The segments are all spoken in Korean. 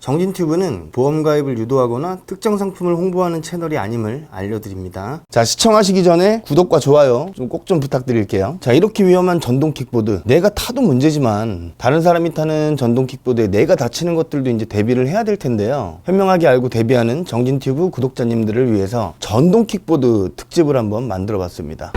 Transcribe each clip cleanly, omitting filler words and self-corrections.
정진튜브는 보험 가입을 유도하거나 특정 상품을 홍보하는 채널이 아님을 알려드립니다. 자, 시청하시기 전에 구독과 좋아요 꼭 좀 부탁드릴게요. 자, 이렇게 위험한 전동 킥보드, 내가 타도 문제지만 다른 사람이 타는 전동 킥보드에 내가 다치는 것들도 이제 대비를 해야 될 텐데요. 현명하게 알고 대비하는 정진튜브 구독자님들을 위해서 전동 킥보드 특집을 한번 만들어 봤습니다.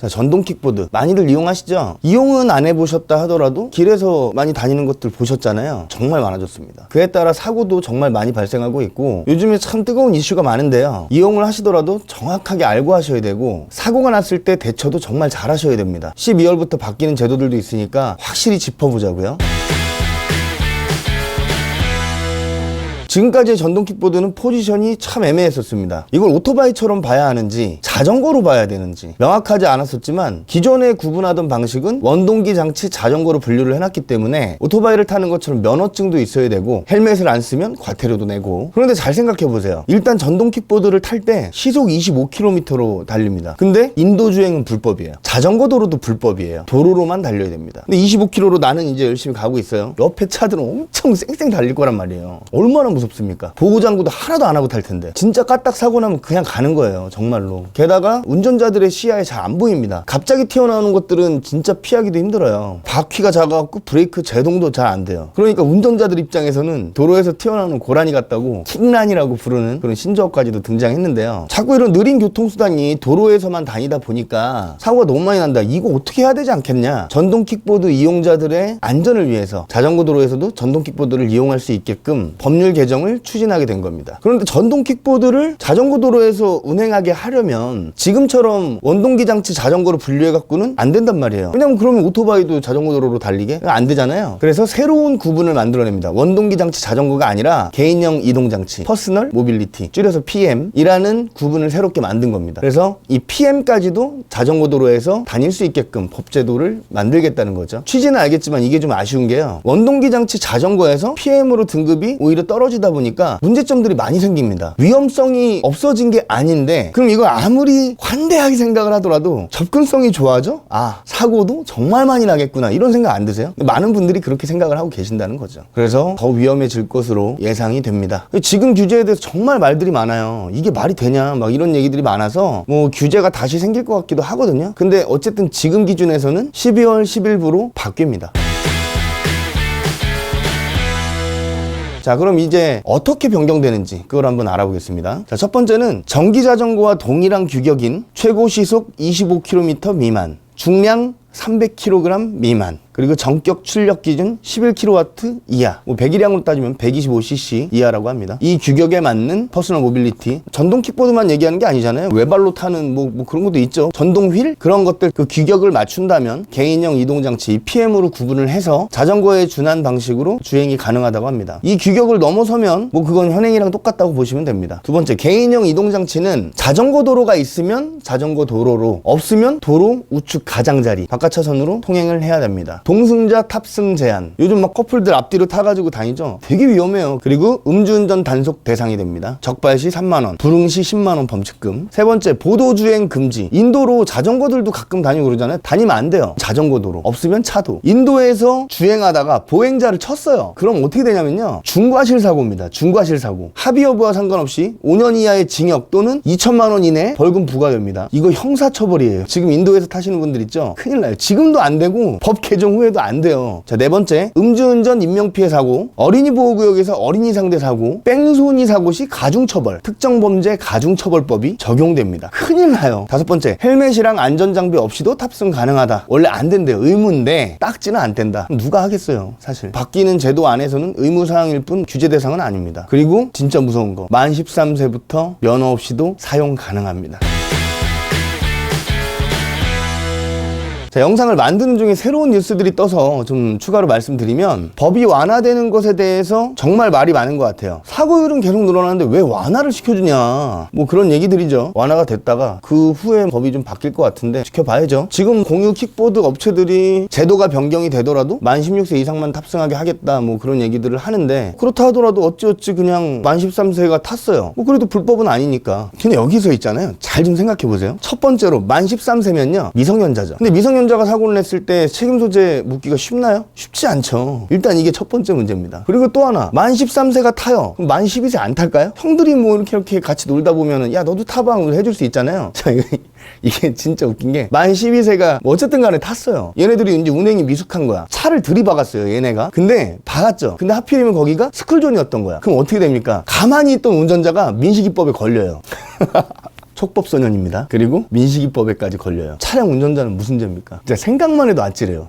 자, 전동 킥보드 많이들 이용하시죠? 이용은 안 해보셨다 하더라도 길에서 많이 다니는 것들 보셨잖아요. 정말 많아졌습니다. 그에 따라 사고도 정말 많이 발생하고 있고 요즘에 참 뜨거운 이슈가 많은데요. 이용을 하시더라도 정확하게 알고 하셔야 되고 사고가 났을 때 대처도 정말 잘 하셔야 됩니다. 12월부터 바뀌는 제도들도 있으니까 확실히 짚어보자고요. 지금까지의 전동 킥보드는 포지션이 참 애매했었습니다. 이걸 오토바이처럼 봐야 하는지 자전거로 봐야 되는지 명확하지 않았었지만 기존에 구분하던 방식은 원동기 장치 자전거로 분류를 해놨기 때문에 오토바이를 타는 것처럼 면허증도 있어야 되고 헬멧을 안 쓰면 과태료도 내고. 그런데 잘 생각해보세요. 일단 전동 킥보드를 탈 때 시속 25km로 달립니다. 근데 인도 주행은 불법이에요. 자전거 도로도 불법이에요. 도로로만 달려야 됩니다. 근데 25km로 나는 이제 열심히 가고 있어요. 옆에 차들은 엄청 쌩쌩 달릴 거란 말이에요. 얼마나 무섭습니까? 보호장구도 하나도 안 하고 탈 텐데 진짜 까딱 사고 나면 그냥 가는 거예요. 정말로. 게다가 운전자들의 시야에 잘 안 보입니다. 갑자기 튀어나오는 것들은 진짜 피하기도 힘들어요. 바퀴가 작아갖고 브레이크 제동도 잘 안 돼요. 그러니까 운전자들 입장에서는 도로에서 튀어나오는 고라니 같다고 킥란이라고 부르는 그런 신조어까지도 등장했는데요. 자꾸 이런 느린 교통수단이 도로에서만 다니다 보니까 사고가 너무 많이 난다. 이거 어떻게 해야 되지 않겠냐? 전동 킥보드 이용자들의 안전을 위해서 자전거 도로에서도 전동 킥보드를 이용할 수 있게끔 법률 개정을 추진하게 된 겁니다. 그런데 전동 킥보드를 자전거 도로에서 운행하게 하려면 지금처럼 원동기 장치 자전거로 분류해갖고는 안 된단 말이에요. 왜냐면 그러면 오토바이도 자전거 도로로 달리게 안 되잖아요. 그래서 새로운 구분을 만들어냅니다. 원동기 장치 자전거가 아니라 개인형 이동 장치, 퍼스널 모빌리티, 줄여서 PM이라는 구분을 새롭게 만든 겁니다. 그래서 이 PM까지도 자전거 도로에서 다닐 수 있게끔 법제도를 만들겠다는 거죠. 취지는 알겠지만 이게 좀 아쉬운 게요. 원동기 장치 자전거에서 PM으로 등급이 오히려 떨어지다 보니까 문제점들이 많이 생깁니다. 위험성이 없어진 게 아닌데 그럼 이걸 아무리 관대하게 생각을 하더라도 접근성이 좋아져? 아, 사고도 정말 많이 나겠구나 이런 생각 안 드세요? 많은 분들이 그렇게 생각을 하고 계신다는 거죠. 그래서 더 위험해질 것으로 예상이 됩니다. 지금 규제에 대해서 정말 말들이 많아요. 이게 말이 되냐 막 이런 얘기들이 많아서 뭐 규제가 다시 생길 것 같기도 하거든요. 근데 어쨌든 지금 기준에서는 12월 10일부로 바뀝니다. 자, 그럼 이제 어떻게 변경되는지 그걸 한번 알아보겠습니다. 자, 첫 번째는 전기자전거와 동일한 규격인 최고 시속 25km 미만, 중량 300kg 미만, 그리고 전격 출력 기준 11kW 이하, 뭐 배기량으로 따지면 125cc 이하라고 합니다. 이 규격에 맞는 퍼스널 모빌리티, 전동 킥보드만 얘기하는 게 아니잖아요. 외발로 타는 뭐 그런 것도 있죠. 전동 휠? 그런 것들 그 규격을 맞춘다면 개인형 이동장치 PM으로 구분을 해서 자전거에 준한 방식으로 주행이 가능하다고 합니다. 이 규격을 넘어서면 뭐 그건 현행이랑 똑같다고 보시면 됩니다. 두 번째, 개인형 이동장치는 자전거 도로가 있으면 자전거 도로로, 없으면 도로 우측 가장자리 바깥 차선으로 통행을 해야 됩니다. 동승자 탑승 제한. 요즘 막 커플들 앞뒤로 타가지고 다니죠. 되게 위험해요. 그리고 음주운전 단속 대상이 됩니다. 적발 시 3만원, 불응 시 10만원 범칙금. 세 번째, 보도주행 금지. 인도로 자전거들도 가끔 다니고 그러잖아요. 다니면 안 돼요. 자전거 도로. 없으면 차도. 인도에서 주행하다가 보행자를 쳤어요. 그럼 어떻게 되냐면요. 중과실 사고입니다. 중과실 사고. 합의 여부와 상관없이 5년 이하의 징역 또는 2천만원 이내 벌금 부과됩니다. 이거 형사처벌이에요. 지금 인도에서 타시는 분들 있죠? 큰일 나요. 지금도 안 되고 법 개정 후에도 안 돼요. 자, 네 번째, 음주운전 인명피해 사고, 어린이 보호구역에서 어린이 상대 사고, 뺑소니 사고 시 가중처벌, 특정범죄 가중처벌법이 적용됩니다. 큰일 나요. 다섯 번째, 헬멧이랑 안전장비 없이도 탑승 가능하다. 원래 안 된대요. 의무인데 딱지는 안 된다. 누가 하겠어요, 사실. 바뀌는 제도 안에서는 의무사항일 뿐 규제 대상은 아닙니다. 그리고 진짜 무서운 거, 만 13세부터 면허 없이도 사용 가능합니다. 자, 영상을 만드는 중에 새로운 뉴스들이 떠서 좀 추가로 말씀드리면 법이 완화되는 것에 대해서 정말 말이 많은 것 같아요. 사고율은 계속 늘어나는데 왜 완화를 시켜주냐 뭐 그런 얘기들이죠. 완화가 됐다가 그 후에 법이 좀 바뀔 것 같은데 지켜봐야죠. 지금 공유 킥보드 업체들이 제도가 변경이 되더라도 만 16세 이상만 탑승하게 하겠다 뭐 그런 얘기들을 하는데 그렇다 하더라도 어찌어찌 그냥 만 13세가 탔어요. 뭐 그래도 불법은 아니니까. 근데 여기서 있잖아요. 잘 좀 생각해 보세요. 첫 번째로 만 13세면요 미성년자죠. 근데 미성년자 운전자가 사고를 냈을 때 책임 소재 묻기가 쉽나요? 쉽지 않죠. 일단 이게 첫 번째 문제입니다. 그리고 또 하나, 만 13세가 타요. 그럼 만 12세 안 탈까요? 형들이 뭐 이렇게 같이 놀다 보면은 야 너도 타봐 해줄 수 있잖아요. 자, 이게 진짜 웃긴 게 만 12세가 뭐 어쨌든 간에 탔어요. 얘네들이 이제 운행이 미숙한 거야. 차를 들이박았어요, 얘네가. 근데 박았죠. 근데 하필이면 거기가 스쿨존이었던 거야. 그럼 어떻게 됩니까? 가만히 있던 운전자가 민식이법에 걸려요. 촉법소년입니다. 그리고 민식이법에까지 걸려요. 차량 운전자는 무슨 죄입니까? 진짜 생각만 해도 아찔해요.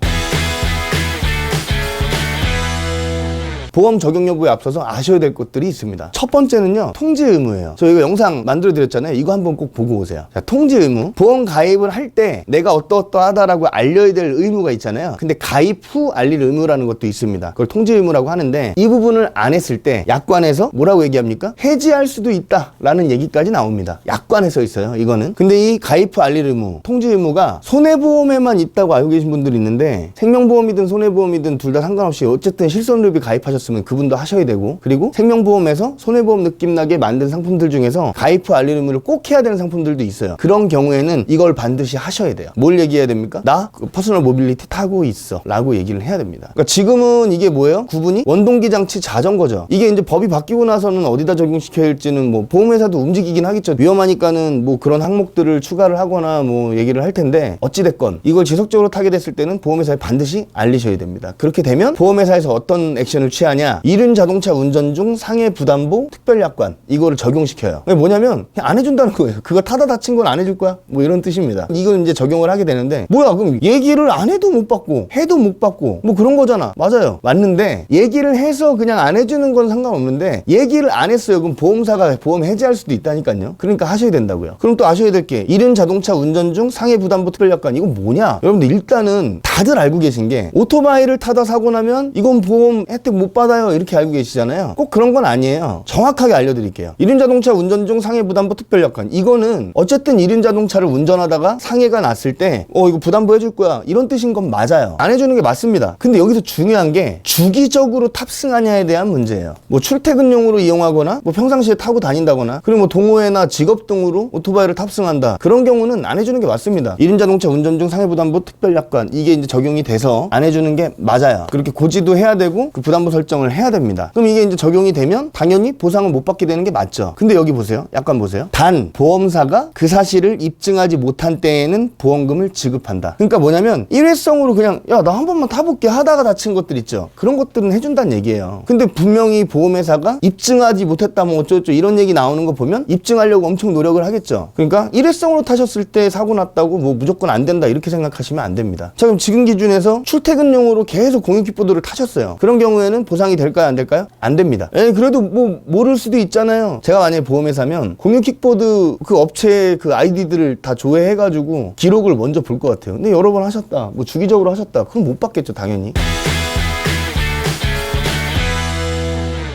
보험 적용 여부에 앞서서 아셔야 될 것들이 있습니다. 첫 번째는요, 통지 의무예요. 저 이거 영상 만들어 드렸잖아요. 이거 한번 꼭 보고 오세요. 자, 통지 의무. 보험 가입을 할 때 내가 어떠어떠하다라고 알려야 될 의무가 있잖아요. 근데 가입 후 알릴 의무라는 것도 있습니다. 그걸 통지 의무라고 하는데 이 부분을 안 했을 때 약관에서 뭐라고 얘기합니까? 해지할 수도 있다라는 얘기까지 나옵니다. 약관에 써 있어요, 이거는. 근데 이 가입 후 알릴 의무, 통지 의무가 손해보험에만 있다고 알고 계신 분들이 있는데 생명보험이든 손해보험이든 둘 다 상관없이 어쨌든 실손료비 가입하셨으면 그분도 하셔야 되고, 그리고 생명보험에서 손해보험 느낌 나게 만든 상품들 중에서 가입 후 알릴 의무를 꼭 해야 되는 상품들도 있어요. 그런 경우에는 이걸 반드시 하셔야 돼요. 뭘 얘기해야 됩니까? 나 퍼스널 모빌리티 타고 있어 라고 얘기를 해야 됩니다. 그러니까 지금은 이게 뭐예요? 구분이 원동기 장치 자전거죠. 이게 이제 법이 바뀌고 나서는 어디다 적용시켜야 할지는 뭐 보험회사도 움직이긴 하겠죠. 위험하니까는 뭐 그런 항목들을 추가를 하거나 뭐 얘기를 할 텐데, 어찌됐건 이걸 지속적으로 타게 됐을 때는 보험회사에 반드시 알리셔야 됩니다. 그렇게 되면 보험회사에서 어떤 액션을 취하냐, 이륜 자동차 운전 중 상해 부담보 특별약관, 이거를 적용시켜요. 그게 뭐냐면 그냥 안 해준다는 거예요. 그거 타다 다친 건 안 해줄 거야, 뭐 이런 뜻입니다. 이걸 이제 적용을 하게 되는데, 뭐야 그럼 얘기를 안 해도 못 받고 해도 못 받고 뭐 그런 거잖아. 맞아요, 맞는데 얘기를 해서 그냥 안 해주는 건 상관없는데 얘기를 안 했어요. 그럼 보험사가 보험 해지할 수도 있다니까요. 그러니까 하셔야 된다고요. 그럼 또 아셔야 될 게, 이륜 자동차 운전 중 상해 부담보 특별약관, 이건 뭐냐? 여러분들 일단은 다들 알고 계신 게, 오토바이를 타다 사고 나면 이건 보험 혜택 못 받아요 이렇게 알고 계시잖아요. 꼭 그런 건 아니에요. 정확하게 알려드릴게요. 이륜 자동차 운전 중 상해 부담보 특별약관, 이거는 어쨌든 이륜 자동차를 운전하다가 상해가 났을 때 이거 부담보 해줄 거야 이런 뜻인 건 맞아요. 안 해주는 게 맞습니다. 근데 여기서 중요한 게 주기적으로 탑승하냐에 대한 문제예요. 뭐 출퇴근용으로 이용하거나 뭐 평상시에 타고 다닌다거나, 그리고 뭐 동호회나 직업 등으로 오토바이를 탑승한다, 그런 경우는 안 해주는 게 맞습니다. 이륜 자동차 운전 중 상해 부담보 특별약관, 이게 이제 적용이 돼서 안 해주는 게 맞아요. 그렇게 고지도 해야 되고 그 부담보 설정을 해야 됩니다. 그럼 이게 이제 적용이 되면 당연히 보상을 못 받게 되는 게 맞죠. 근데 여기 보세요. 약간 보세요. 단 보험사가 그 사실을 입증하지 못한 때에는 보험금을 지급한다. 그러니까 뭐냐면 일회성으로 그냥 야 나 한 번만 타볼게 하다가 다친 것들 있죠. 그런 것들은 해준다는 얘기예요. 근데 분명히 보험회사가 입증하지 못했다 뭐 어쩌고 이런 얘기 나오는 거 보면 입증하려고 엄청 노력을 하겠죠. 그러니까 일회성으로 타셨을 때 사고 났다고 뭐 무조건 안 된다 이렇게 생각하시면 안 됩니다. 자, 그럼 지금 기준에서 출퇴근용으로 계속 공유킥보드를 타셨어요. 그런 경우에는 보상이 될까요, 안 될까요? 안 됩니다. 그래도 뭐 모를 수도 있잖아요. 제가 만약에 보험회사면 공유킥보드 그 업체의 그 아이디들을 다 조회해가지고 기록을 먼저 볼 것 같아요. 근데 여러 번 하셨다, 뭐 주기적으로 하셨다, 그럼 못 받겠죠, 당연히.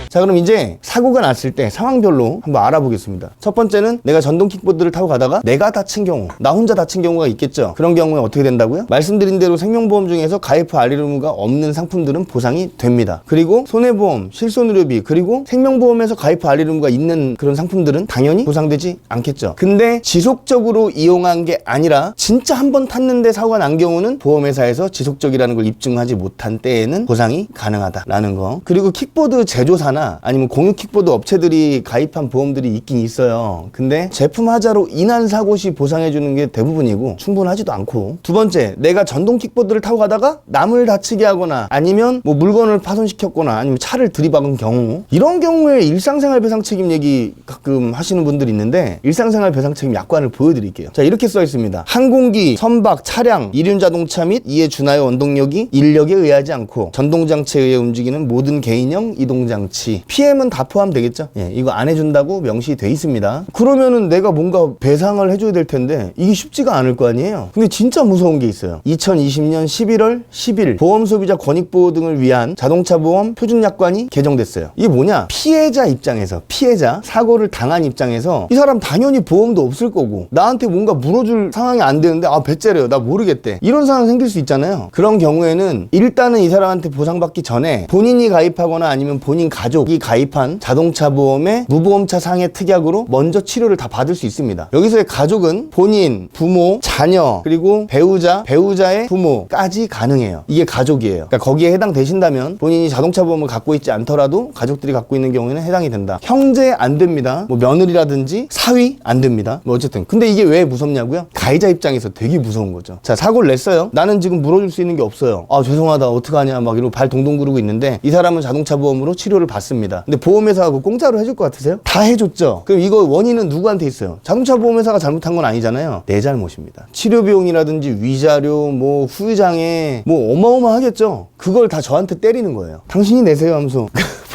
자, 그럼 이제 사고가 났을 때 상황별로 한번 알아보겠습니다. 첫 번째는 내가 전동 킥보드를 타고 가다가 내가 다친 경우, 나 혼자 다친 경우가 있겠죠. 그런 경우에 어떻게 된다고요? 말씀드린 대로 생명보험 중에서 가입 후 알릴 의무가 없는 상품들은 보상이 됩니다. 그리고 손해보험, 실손의료비, 그리고 생명보험에서 가입 후 알릴 의무가 있는 그런 상품들은 당연히 보상되지 않겠죠. 근데 지속적으로 이용한 게 아니라 진짜 한 번 탔는데 사고가 난 경우는 보험회사에서 지속적이라는 걸 입증하지 못한 때에는 보상이 가능하다라는 거. 그리고 킥보드 제조사나 아니면 공유 킥보드 업체들이 가입한 보험들이 있긴 있어요. 근데 제품 하자로 인한 사고 시 보상해주는 게 대부분이고 충분하지도 않고, 두 번째, 내가 전동 킥보드를 타고 가다가 남을 다치게 하거나 아니면 뭐 물건을 파손시켰거나 아니면 차를 들이박은 경우, 이런 경우에 일상생활 배상 책임 얘기 가끔 하시는 분들이 있는데 일상생활 배상 책임 약관을 보여드릴게요. 자, 이렇게 써 있습니다. 항공기, 선박, 차량, 이륜 자동차 및 이에 준하여 원동력이 인력에 의하지 않고 전동장치에 의해 움직이는 모든 개인형 이동장치, PM은 다 포함되겠죠? 예, 이거 안 해준다고 명시돼 있습니다. 그러면은 내가 뭔가 배상을 해줘야 될 텐데 이게 쉽지가 않을 거 아니에요. 근데 진짜 무서운 게 있어요. 2020년 11월 10일 보험소비자 권익보호 등을 위한 자동차보험 표준약관이 개정됐어요. 이게 뭐냐? 피해자 입장에서, 피해자, 사고를 당한 입장에서 이 사람 당연히 보험도 없을 거고 나한테 뭔가 물어줄 상황이 안 되는데 배째래요, 나 모르겠대, 이런 상황 생길 수 있잖아요. 그런 경우에는 일단은 이 사람한테 보상받기 전에 본인이 가입하거나 아니면 본인 가족 가족이 가입한 자동차 보험의 무보험차 상해 특약으로 먼저 치료를 다 받을 수 있습니다. 여기서의 가족은 본인, 부모, 자녀, 그리고 배우자, 배우자의 부모까지 가능해요. 이게 가족이에요. 그러니까 거기에 해당되신다면 본인이 자동차 보험을 갖고 있지 않더라도 가족들이 갖고 있는 경우에는 해당이 된다. 형제 안 됩니다. 뭐 며느리라든지 사위 안 됩니다. 뭐 어쨌든 근데 이게 왜 무섭냐고요? 가해자 입장에서 되게 무서운 거죠. 자, 사고를 냈어요. 나는 지금 물어줄 수 있는 게 없어요. 아, 죄송하다, 어떡하냐 막 이러고 발 동동 구르고 있는데 이 사람은 자동차 보험으로 치료를 받습니다. 근데 보험회사가 그거 공짜로 해줄 것 같으세요? 다 해줬죠. 그럼 이거 원인은 누구한테 있어요? 자동차 보험회사가 잘못한 건 아니잖아요. 내 잘못입니다. 치료 비용이라든지 위자료, 뭐 후유장애, 뭐 어마어마하겠죠. 그걸 다 저한테 때리는 거예요. 당신이 내세요 하면서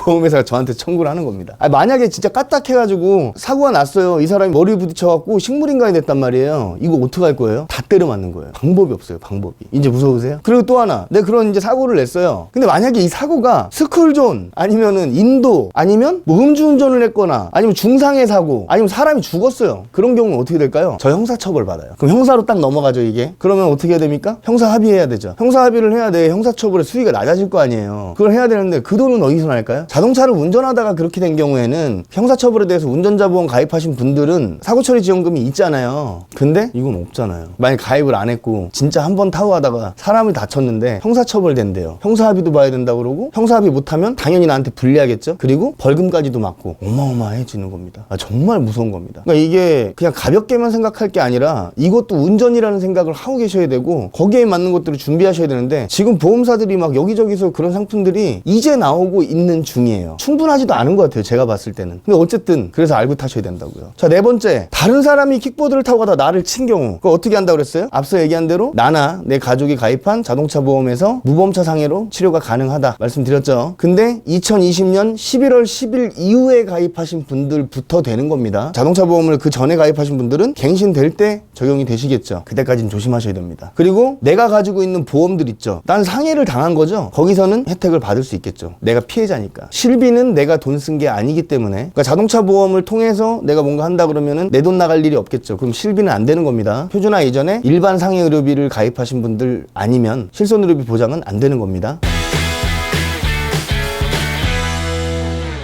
보험회사가 저한테 청구를 하는 겁니다. 만약에 진짜 까딱해가지고 사고가 났어요. 이 사람이 머리 부딪혀갖고 식물인간이 됐단 말이에요. 이거 어떡할 거예요? 다 때려 맞는 거예요. 방법이 없어요. 방법이. 이제 무서우세요? 그리고 또 하나, 내가 그런 이제 사고를 냈어요. 근데 만약에 이 사고가 스쿨존 아니면은 인도 아니면 뭐 음주운전을 했거나 아니면 중상해 사고 아니면 사람이 죽었어요. 그런 경우는 어떻게 될까요? 저 형사처벌 받아요. 그럼 형사로 딱 넘어가죠 이게. 그러면 어떻게 해야 됩니까? 형사 합의해야 되죠. 형사 합의를 해야 돼. 형사처벌의 수위가 낮아질 거 아니에요. 그걸 해야 되는데 그 돈은 어디서 날까요? 자동차를 운전하다가 그렇게 된 경우에는 형사처벌에 대해서 운전자 보험 가입하신 분들은 사고처리 지원금이 있잖아요. 근데 이건 없잖아요. 만약 가입을 안 했고 진짜 한 번 타고 하다가 사람을 다쳤는데 형사처벌 된대요. 형사합의도 봐야 된다고 그러고 형사합의 못하면 당연히 나한테 불리하겠죠. 그리고 벌금까지도 맞고 어마어마해지는 겁니다. 정말 무서운 겁니다. 그러니까 이게 그냥 가볍게만 생각할 게 아니라 이것도 운전이라는 생각을 하고 계셔야 되고 거기에 맞는 것들을 준비하셔야 되는데 지금 보험사들이 막 여기저기서 그런 상품들이 이제 나오고 있는 중이에요. 충분하지도 않은 것 같아요. 제가 봤을 때는. 근데 어쨌든 그래서 알고 타셔야 된다고요. 자, 네 번째, 다른 사람이 킥보드를 타고 가다 나를 친 경우 그거 어떻게 한다고 그랬어요? 앞서 얘기한 대로 나나 내 가족이 가입한 자동차 보험에서 무보험차 상해로 치료가 가능하다 말씀드렸죠. 근데 2020년 11월 10일 이후에 가입하신 분들부터 되는 겁니다. 자동차 보험을 그 전에 가입하신 분들은 갱신될 때 적용이 되시겠죠. 그때까지는 조심하셔야 됩니다. 그리고 내가 가지고 있는 보험들 있죠. 난 상해를 당한 거죠. 거기서는 혜택을 받을 수 있겠죠. 내가 피해자니까. 실비는 내가 돈 쓴 게 아니기 때문에. 그러니까 자동차 보험을 통해서 내가 뭔가 한다 그러면은 내 돈 나갈 일이 없겠죠. 그럼 실비는 안 되는 겁니다. 표준화 이전에 일반 상해 의료비를 가입하신 분들 아니면 실손 의료비 보장은 안 되는 겁니다.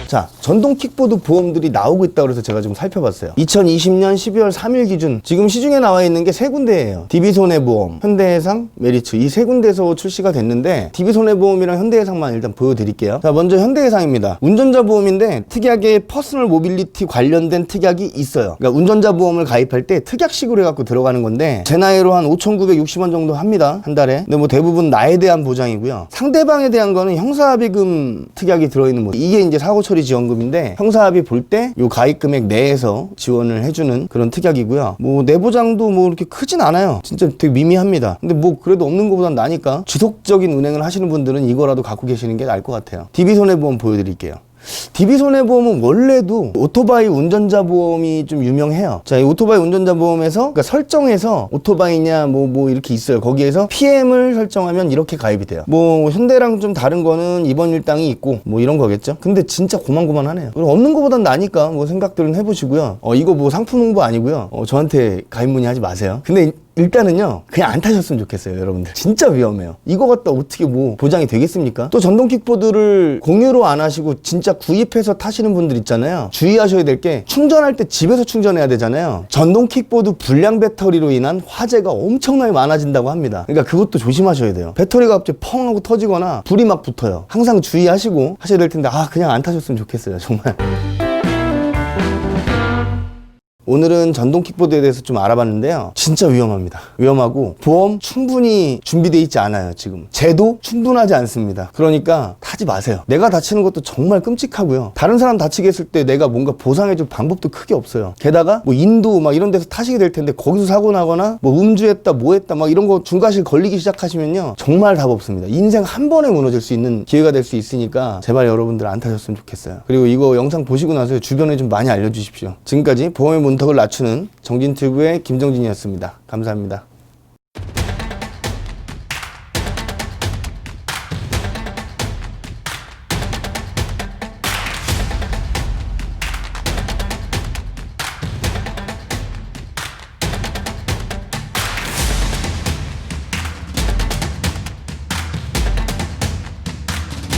자, 전동 킥보드 보험들이 나오고 있다고 해서 제가 좀 살펴봤어요. 2020년 12월 3일 기준 지금 시중에 나와 있는 게 세 군데예요. DB손해보험, 현대해상, 메리츠 이 세 군데에서 출시가 됐는데 DB손해보험이랑 현대해상만 일단 보여드릴게요. 자, 먼저 현대해상입니다. 운전자 보험인데 특약에 퍼스널 모빌리티 관련된 특약이 있어요. 그러니까 운전자 보험을 가입할 때 특약식으로 해갖고 들어가는 건데 제 나이로 한 5,960원 정도 합니다. 한 달에. 근데 뭐 대부분 나에 대한 보장이고요. 상대방에 대한 거는 형사합의금 특약이 들어있는 뭐 이게 이제 사고처리 지원금인데 형사합의 볼 때 요 가입 금액 내에서 지원을 해주는 그런 특약이고요. 뭐 내보장도 뭐 이렇게 크진 않아요. 진짜 되게 미미합니다. 근데 뭐 그래도 없는 것보단 나니까 지속적인 운행을 하시는 분들은 이거라도 갖고 계시는 게 나을 것 같아요. DB손해보험 보여드릴게요. DB손해보험은 원래도 오토바이 운전자 보험이 좀 유명해요. 자, 이 오토바이 운전자 보험에서 그러니까 설정해서 오토바이냐 뭐 이렇게 있어요. 거기에서 PM을 설정하면 이렇게 가입이 돼요. 뭐 현대랑 좀 다른 거는 입원 일당이 있고 뭐 이런 거겠죠. 근데 진짜 고만고만하네요. 없는 거보단 나니까 뭐 생각들은 해보시고요. 이거 뭐 상품 홍보 아니고요. 저한테 가입 문의하지 마세요. 근데 일단은요 그냥 안 타셨으면 좋겠어요. 여러분들 진짜 위험해요. 이거 갖다 어떻게 뭐 보장이 되겠습니까? 또 전동 킥보드를 공유로 안 하시고 진짜 구입해서 타시는 분들 있잖아요. 주의하셔야 될 게 충전할 때 집에서 충전해야 되잖아요. 전동 킥보드 불량 배터리로 인한 화재가 엄청나게 많아진다고 합니다. 그러니까 그것도 조심하셔야 돼요. 배터리가 갑자기 펑 하고 터지거나 불이 막 붙어요. 항상 주의하시고 하셔야 될 텐데 그냥 안 타셨으면 좋겠어요. 정말. 오늘은 전동 킥보드에 대해서 좀 알아봤는데요. 진짜 위험합니다. 위험하고 보험 충분히 준비되어 있지 않아요. 지금 제도 충분하지 않습니다. 그러니까 타지 마세요. 내가 다치는 것도 정말 끔찍하고요. 다른 사람 다치게 했을 때 내가 뭔가 보상해줄 방법도 크게 없어요. 게다가 뭐 인도 막 이런 데서 타시게 될 텐데 거기서 사고 나거나 뭐 음주했다 뭐 했다 막 이런 거 중과실 걸리기 시작하시면요 정말 답 없습니다. 인생 한 번에 무너질 수 있는 기회가 될 수 있으니까 제발 여러분들 안 타셨으면 좋겠어요. 그리고 이거 영상 보시고 나서 주변에 좀 많이 알려주십시오. 지금까지 보험의 문턱을 낮추는 정진튜브의 김정진이었습니다. 감사합니다.